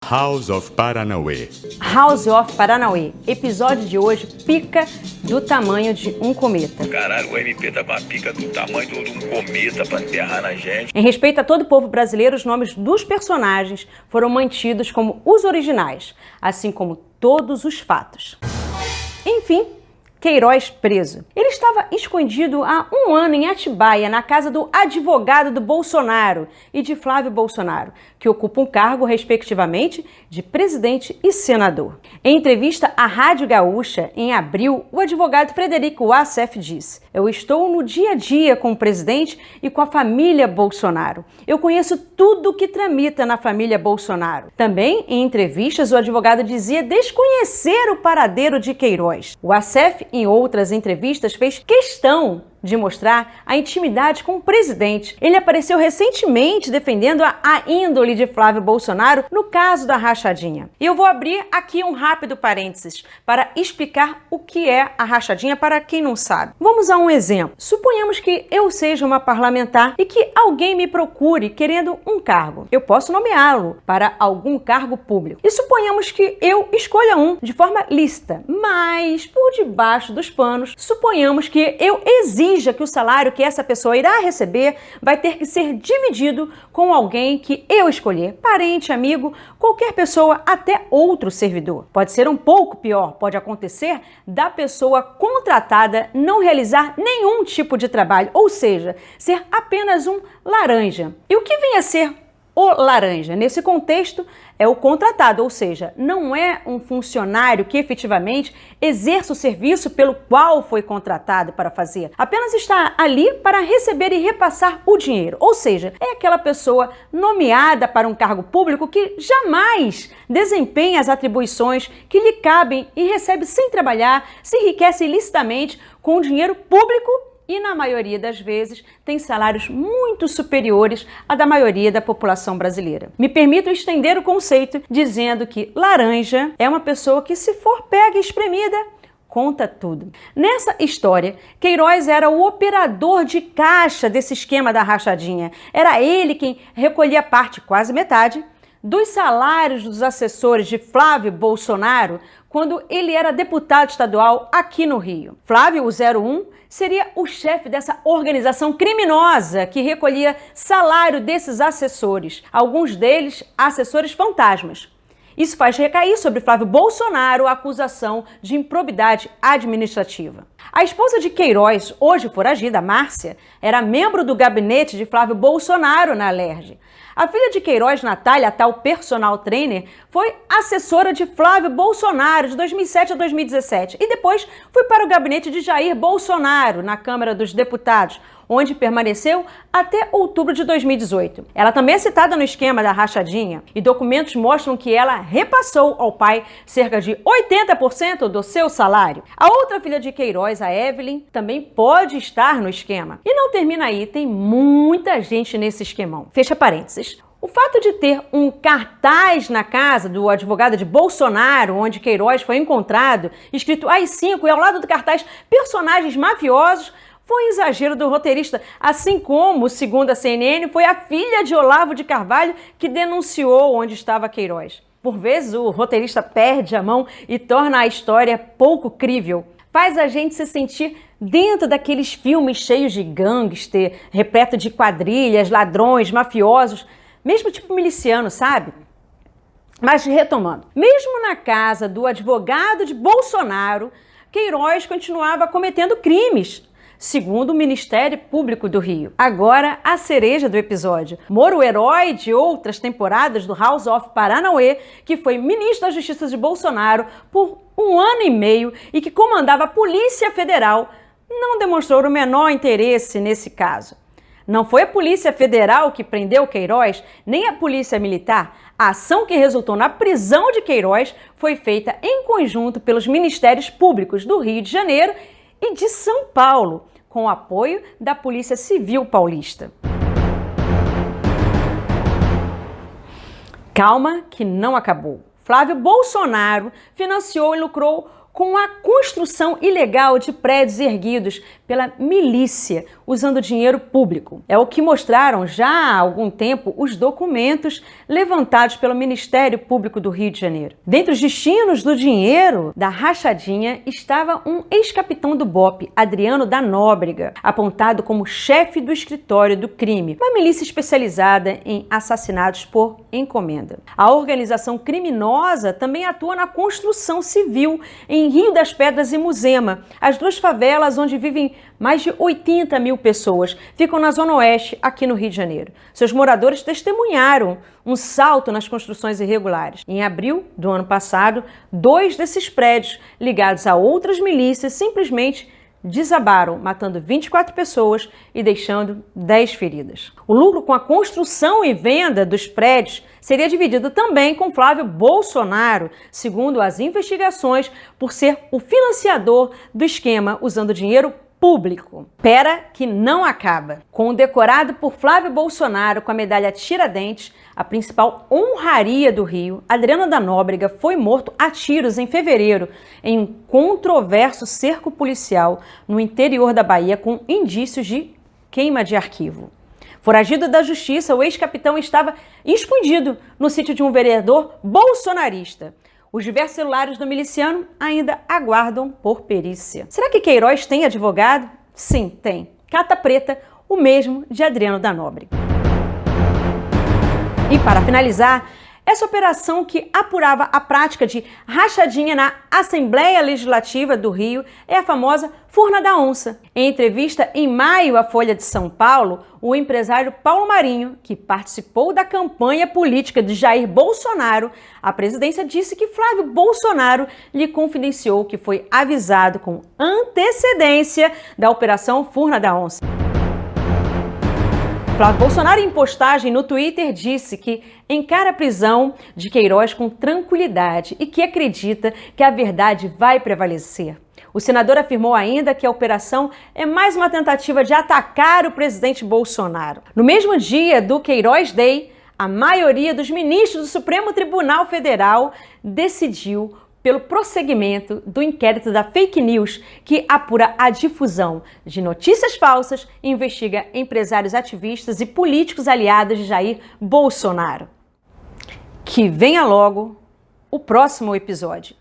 House of Paranauê. House of Paranauê. Episódio de hoje, pica do tamanho de um cometa. Caralho, o MP tá com a pica do tamanho de um cometa pra enterrar na gente. Em respeito a todo o povo brasileiro, os nomes dos personagens foram mantidos como os originais, assim como todos os fatos. Enfim, Queiroz preso. Ele estava escondido há um ano em Atibaia, na casa do advogado do Bolsonaro e de Flávio Bolsonaro, que ocupam um cargo, respectivamente, de presidente e senador. Em entrevista à Rádio Gaúcha, em abril, o advogado Frederico Assef disse: "Eu estou no dia a dia com o presidente e com a família Bolsonaro. Eu conheço tudo que tramita na família Bolsonaro." Também, em entrevistas, o advogado dizia desconhecer o paradeiro de Queiroz. O Assef, em outras entrevistas, fez questão de mostrar a intimidade com o presidente. Ele apareceu recentemente defendendo a índole de Flávio Bolsonaro no caso da rachadinha. E eu vou abrir aqui um rápido parênteses para explicar o que é a rachadinha para quem não sabe. Vamos a um exemplo. Suponhamos que eu seja uma parlamentar e que alguém me procure querendo um cargo. Eu posso nomeá-lo para algum cargo público. E suponhamos que eu escolha um de forma lícita, mas por debaixo dos panos, suponhamos que eu exija que o salário que essa pessoa irá receber vai ter que ser dividido com alguém que eu escolher, parente, amigo, qualquer pessoa, até outro servidor. Pode ser um pouco pior, pode acontecer da pessoa contratada não realizar nenhum tipo de trabalho, ou seja, ser apenas um laranja. E o que vem a ser o laranja? Nesse contexto, é o contratado, ou seja, não é um funcionário que efetivamente exerce o serviço pelo qual foi contratado para fazer. Apenas está ali para receber e repassar o dinheiro. Ou seja, é aquela pessoa nomeada para um cargo público que jamais desempenha as atribuições que lhe cabem e recebe sem trabalhar, se enriquece ilicitamente com dinheiro público e, na maioria das vezes, tem salários muito superiores à da maioria da população brasileira. Me permito estender o conceito dizendo que laranja é uma pessoa que, se for pega e espremida, conta tudo. Nessa história, Queiroz era o operador de caixa desse esquema da rachadinha. Era ele quem recolhia parte, quase metade, dos salários dos assessores de Flávio Bolsonaro quando ele era deputado estadual aqui no Rio. Flávio, o 01, seria o chefe dessa organização criminosa que recolhia salário desses assessores, alguns deles assessores fantasmas. Isso faz recair sobre Flávio Bolsonaro a acusação de improbidade administrativa. A esposa de Queiroz, hoje foragida, Márcia, era membro do gabinete de Flávio Bolsonaro na Alerj. A filha de Queiroz, Natália, a tal personal trainer, foi assessora de Flávio Bolsonaro de 2007 a 2017 e depois foi para o gabinete de Jair Bolsonaro na Câmara dos Deputados, onde permaneceu até outubro de 2018. Ela também é citada no esquema da rachadinha e documentos mostram que ela repassou ao pai cerca de 80% do seu salário. A outra filha de Queiroz, a Evelyn, também pode estar no esquema. E não termina aí, tem muita gente nesse esquemão. Fecha parênteses. O fato de ter um cartaz na casa do advogado de Bolsonaro, onde Queiroz foi encontrado, escrito AI-5 e ao lado do cartaz personagens mafiosos, foi um exagero do roteirista, assim como, segundo a CNN, foi a filha de Olavo de Carvalho que denunciou onde estava Queiroz. Por vezes, o roteirista perde a mão e torna a história pouco crível. Faz a gente se sentir dentro daqueles filmes cheios de gangster, repleto de quadrilhas, ladrões, mafiosos, mesmo tipo miliciano, sabe? Mas retomando, mesmo na casa do advogado de Bolsonaro, Queiroz continuava cometendo crimes, segundo o Ministério Público do Rio. Agora, a cereja do episódio. Moro, o herói de outras temporadas do House of Paranauê, que foi ministro da Justiça de Bolsonaro por 1 ano e meio e que comandava a Polícia Federal, não demonstrou o menor interesse nesse caso. Não foi a Polícia Federal que prendeu Queiroz, nem a Polícia Militar. A ação que resultou na prisão de Queiroz foi feita em conjunto pelos Ministérios Públicos do Rio de Janeiro e de São Paulo, com o apoio da Polícia Civil Paulista. Calma que não acabou. Flávio Bolsonaro financiou e lucrou com a construção ilegal de prédios erguidos pela milícia, usando dinheiro público. É o que mostraram já há algum tempo os documentos levantados pelo Ministério Público do Rio de Janeiro. Dentre os destinos do dinheiro da rachadinha estava um ex-capitão do BOPE, Adriano da Nóbrega, apontado como chefe do escritório do crime, uma milícia especializada em assassinatos por encomenda. A organização criminosa também atua na construção civil em Rio das Pedras e Muzema, as duas favelas onde vivem mais de 80 mil pessoas, ficam na Zona Oeste, aqui no Rio de Janeiro. Seus moradores testemunharam um salto nas construções irregulares. Em abril do ano passado, 2 desses prédios, ligados a outras milícias, simplesmente desabaram, matando 24 pessoas e deixando 10 feridas. O lucro com a construção e venda dos prédios seria dividido também com Flávio Bolsonaro, segundo as investigações, por ser o financiador do esquema usando dinheiro público. Pera que não acaba. Condecorado por Flávio Bolsonaro com a medalha Tiradentes, a principal honraria do Rio, Adriano da Nóbrega foi morto a tiros em fevereiro em um controverso cerco policial no interior da Bahia com indícios de queima de arquivo. Foragido da justiça, o ex-capitão estava escondido no sítio de um vereador bolsonarista. Os diversos celulares do miliciano ainda aguardam por perícia. Será que Queiroz tem advogado? Sim, tem. Carta preta, o mesmo de Adriano da Nóbrega. E para finalizar, essa operação que apurava a prática de rachadinha na Assembleia Legislativa do Rio é a famosa Furna da Onça. Em entrevista em maio à Folha de São Paulo, o empresário Paulo Marinho, que participou da campanha política de Jair Bolsonaro, a presidência disse que Flávio Bolsonaro lhe confidenciou que foi avisado com antecedência da Operação Furna da Onça. Flávio Bolsonaro, em postagem no Twitter, disse que encara a prisão de Queiroz com tranquilidade e que acredita que a verdade vai prevalecer. O senador afirmou ainda que a operação é mais uma tentativa de atacar o presidente Bolsonaro. No mesmo dia do Queiroz Day, a maioria dos ministros do Supremo Tribunal Federal decidiu pelo prosseguimento do inquérito da fake news, que apura a difusão de notícias falsas e investiga empresários ativistas e políticos aliados de Jair Bolsonaro. Que venha logo o próximo episódio.